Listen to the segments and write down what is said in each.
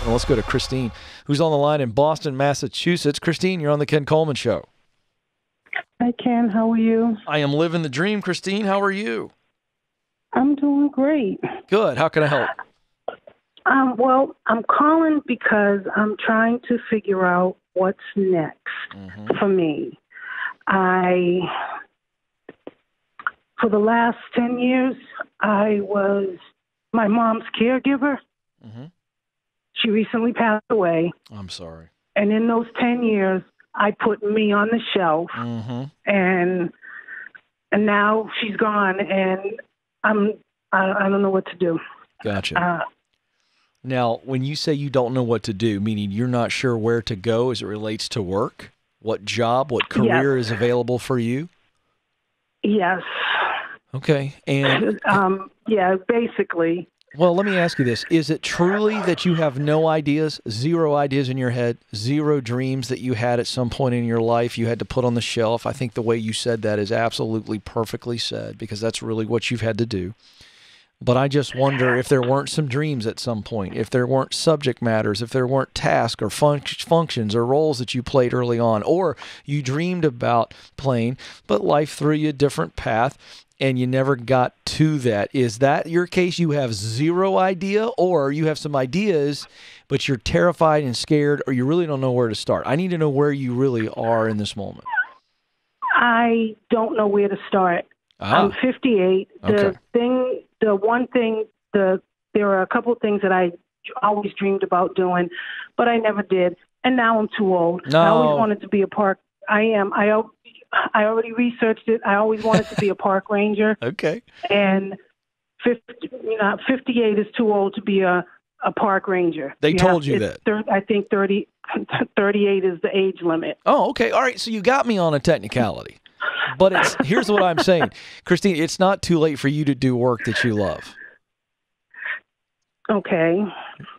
Well, let's go to Christine, who's on the line in Boston, Massachusetts. Christine, you're on the Ken Coleman Show. Hi, Ken. How are you? I am living the dream, Christine. How are you? I'm doing great. Good. How can I help? Well, I'm calling because I'm trying to figure out what's next for me. For the last 10 years, I was my mom's caregiver. She recently passed away. I'm sorry. And in those 10 years, I put me on the shelf. And now she's gone, and I don't know what to do. Gotcha. Now, when you say you don't know what to do, meaning you're not sure where to go as it relates to work, what job, what career is available for you? Yes. Okay. And yeah, basically. well, let me ask you this. Is it truly that you have no ideas, zero ideas in your head, zero dreams that you had at some point in your life you had to put on the shelf? I think the way you said that is absolutely perfectly said, because that's really what you've had to do. But I just wonder if there weren't some dreams at some point, if there weren't subject matters, if there weren't tasks or functions or roles that you played early on, or you dreamed about playing, but life threw you a different path and you never got to that. Is that your case? You have zero idea, or you have some ideas, but you're terrified and scared, or you really don't know where to start? I need to know where you really are in this moment. I don't know where to start. I'm 58. There are a couple of things that I always dreamed about doing, but I never did. And now I'm too old. No. I always wanted to be a park. I already researched it. I always wanted to be a park ranger. Okay. And 58 is too old to be a park ranger. They told you that. I think 38 is the age limit. Oh, okay. All right. So you got me on a technicality. But here's what I'm saying, Christine, it's not too late for you to do work that you love. Okay.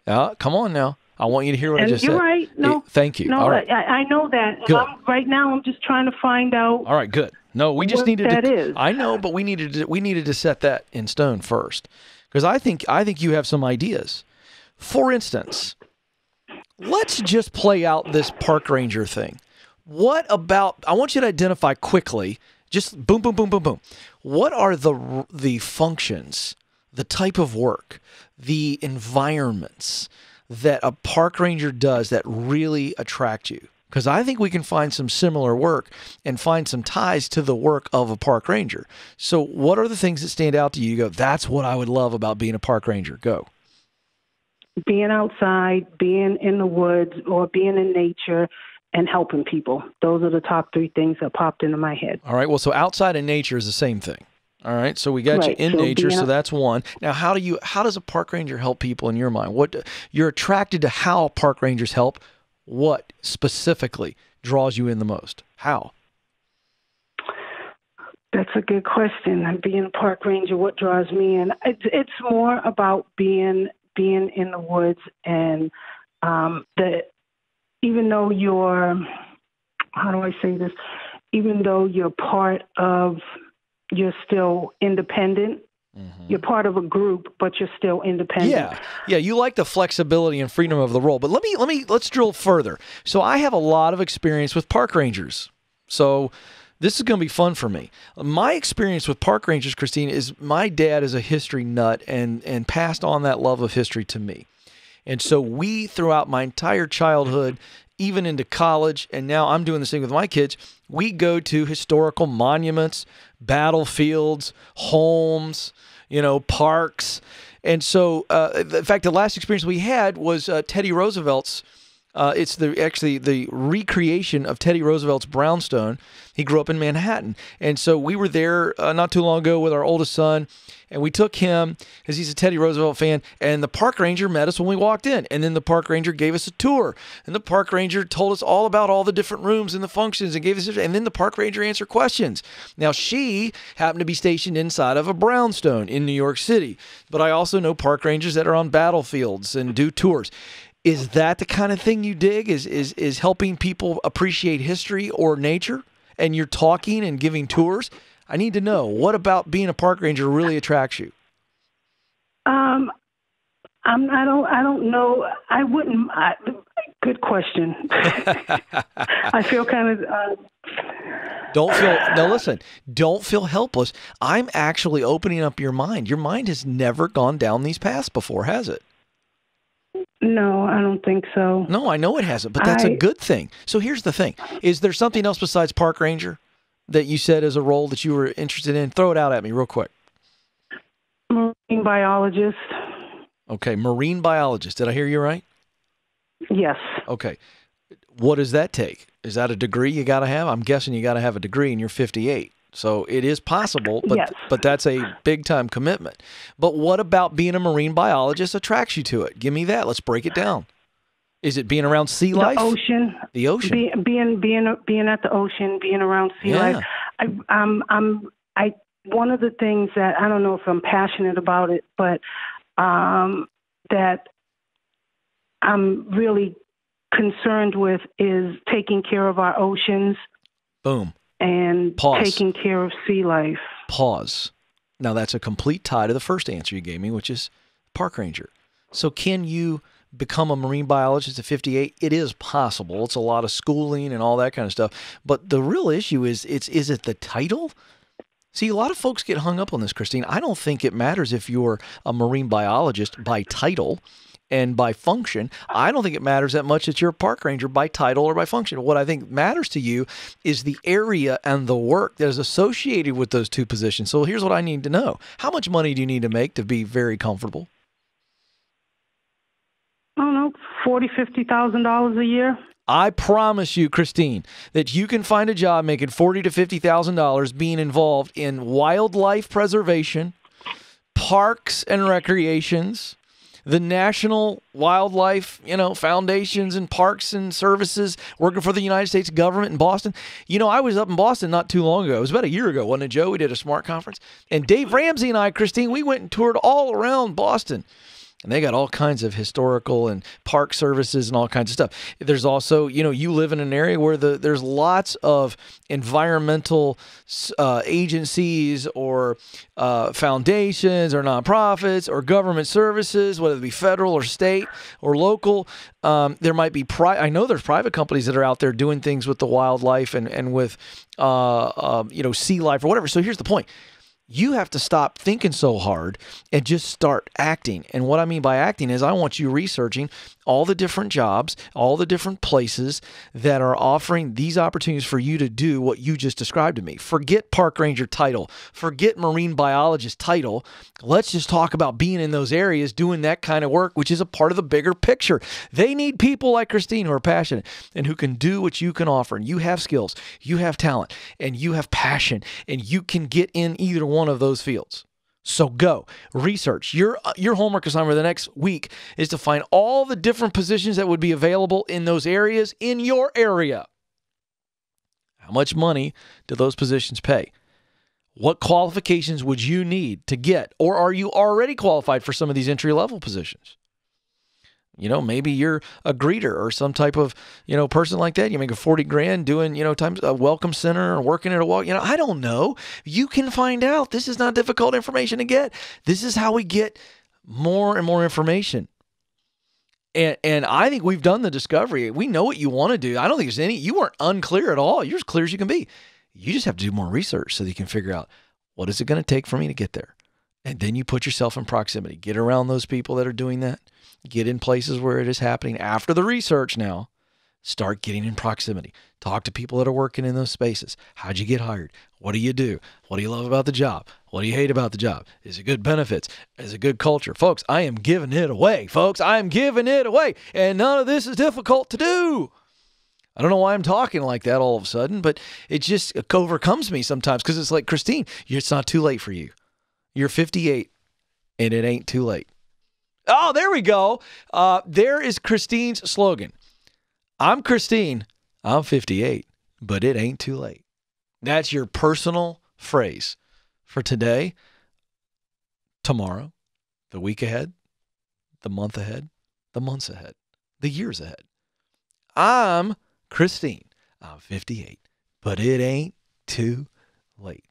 Come on now. I want you to hear what I just said. You're right. No. Thank you. No, all right. I know that. Good. Right now, I'm just trying to find out. All right, good. No, we just needed that is. I know, but we needed to set that in stone first, because I think you have some ideas. For instance, let's just play out this park ranger thing. What about, I want you to identify quickly, just boom, boom, boom, boom, boom. What are the functions, the type of work, the environments that a park ranger does that really attract you? Because I think we can find some similar work and find some ties to the work of a park ranger. So what are the things that stand out to you? You go, that's what I would love about being a park ranger. Go. Being outside, being in the woods, or being in nature, and helping people. Those are the top three things that popped into my head. All right. Well, so outside and nature is the same thing. All right. So we got you in nature. So that's one. Now, how does a park ranger help people in your mind? You're attracted to how park rangers help. What specifically draws you in the most? How? That's a good question. Being a park ranger, what draws me in? It's more about being in the woods, and even though you're, how do I say this? Even though you're still independent. You're part of a group, but you're still independent. Yeah. You like the flexibility and freedom of the role. But let's drill further. So I have a lot of experience with park rangers. So this is going to be fun for me. My experience with park rangers, Christine, is my dad is a history nut and passed on that love of history to me. And so throughout my entire childhood, even into college, and now I'm doing the same with my kids, we go to historical monuments, battlefields, homes, parks. And so, in fact, the last experience we had was Teddy Roosevelt's. It's the recreation of Teddy Roosevelt's brownstone. He grew up in Manhattan. And so we were there not too long ago with our oldest son, and we took him because he's a Teddy Roosevelt fan, and the park ranger met us when we walked in. And then the park ranger gave us a tour, and the park ranger told us all about all the different rooms and the functions and and then the park ranger answered questions. Now, she happened to be stationed inside of a brownstone in New York City, but I also know park rangers that are on battlefields and do tours. Is that the kind of thing you dig? Is helping people appreciate history or nature? And you're talking and giving tours? I need to know, what about being a park ranger really attracts you? I don't know. I wouldn't. Good question. I feel kind of. Listen, don't feel helpless. I'm actually opening up your mind. Your mind has never gone down these paths before, has it? No, I don't think so. No, I know it hasn't, but that's a good thing. So here's the thing. Is there something else besides park ranger that you said as a role that you were interested in? Throw it out at me real quick. Marine biologist. Okay, marine biologist. Did I hear you right? Yes. Okay. What does that take? Is that a degree you got to have? I'm guessing you got to have a degree and you're 58. So it is possible, but yes. But that's a big-time commitment. But what about being a marine biologist attracts you to it? Give me that. Let's break it down. Is it being around sea life? The ocean. The ocean. Being at the ocean, being around sea life. One of the things that I don't know if I'm passionate about it, but that I'm really concerned with is taking care of our oceans. Boom. And taking care of sea life. Pause. Now, that's a complete tie to the first answer you gave me, which is park ranger. So can you become a marine biologist at 58? It is possible. It's a lot of schooling and all that kind of stuff. But the real issue is it the title? See, a lot of folks get hung up on this, Christine. I don't think it matters if you're a marine biologist by title and by function. I don't think it matters that much that you're a park ranger by title or by function. What I think matters to you is the area and the work that is associated with those two positions. So here's what I need to know. How much money do you need to make to be very comfortable? I don't know, $40,000, $50,000 a year. I promise you, Christine, that you can find a job making $40,000 to $50,000 being involved in wildlife preservation, parks and recreations, the National Wildlife, foundations and parks and services, working for the United States government in Boston. I was up in Boston not too long ago. It was about a year ago, wasn't it, Joe? We did a SMART conference. And Dave Ramsey and I, Christine, we went and toured all around Boston. And they got all kinds of historical and park services and all kinds of stuff. There's also, you live in an area where there's lots of environmental agencies or foundations or nonprofits or government services, whether it be federal or state or local. There might be I know there's private companies that are out there doing things with the wildlife and with sea life or whatever. So here's the point. You have to stop thinking so hard and just start acting. And what I mean by acting is I want you researching all the different jobs, all the different places that are offering these opportunities for you to do what you just described to me. Forget park ranger title. Forget marine biologist title. Let's just talk about being in those areas, doing that kind of work, which is a part of the bigger picture. They need people like Christine who are passionate and who can do what you can offer. And you have skills, you have talent, and you have passion, and you can get in either one of those fields. So go research. Your homework assignment for the next week is to find all the different positions that would be available in those areas in your area. How much money do those positions pay? What qualifications would you need to get? Or are you already qualified for some of these entry-level positions? Maybe you're a greeter or some type of, person like that. You make a 40 grand doing, times a welcome center or working at a walk. I don't know. You can find out. This is not difficult information to get. This is how we get more and more information. And I think we've done the discovery. We know what you want to do. I don't think there's you weren't unclear at all. You're as clear as you can be. You just have to do more research so that you can figure out what is it going to take for me to get there. And then you put yourself in proximity. Get around those people that are doing that. Get in places where it is happening. After the research now, start getting in proximity. Talk to people that are working in those spaces. How'd you get hired? What do you do? What do you love about the job? What do you hate about the job? Is it good benefits? Is it good culture? Folks, I am giving it away. Folks, I am giving it away. And none of this is difficult to do. I don't know why I'm talking like that all of a sudden, but it just overcomes me sometimes because it's like, Christine, it's not too late for you. You're 58 and it ain't too late. Oh, there we go. There is Christine's slogan. I'm Christine. I'm 58, but it ain't too late. That's your personal phrase for today, tomorrow, the week ahead, the month ahead, the months ahead, the years ahead. I'm Christine. I'm 58, but it ain't too late.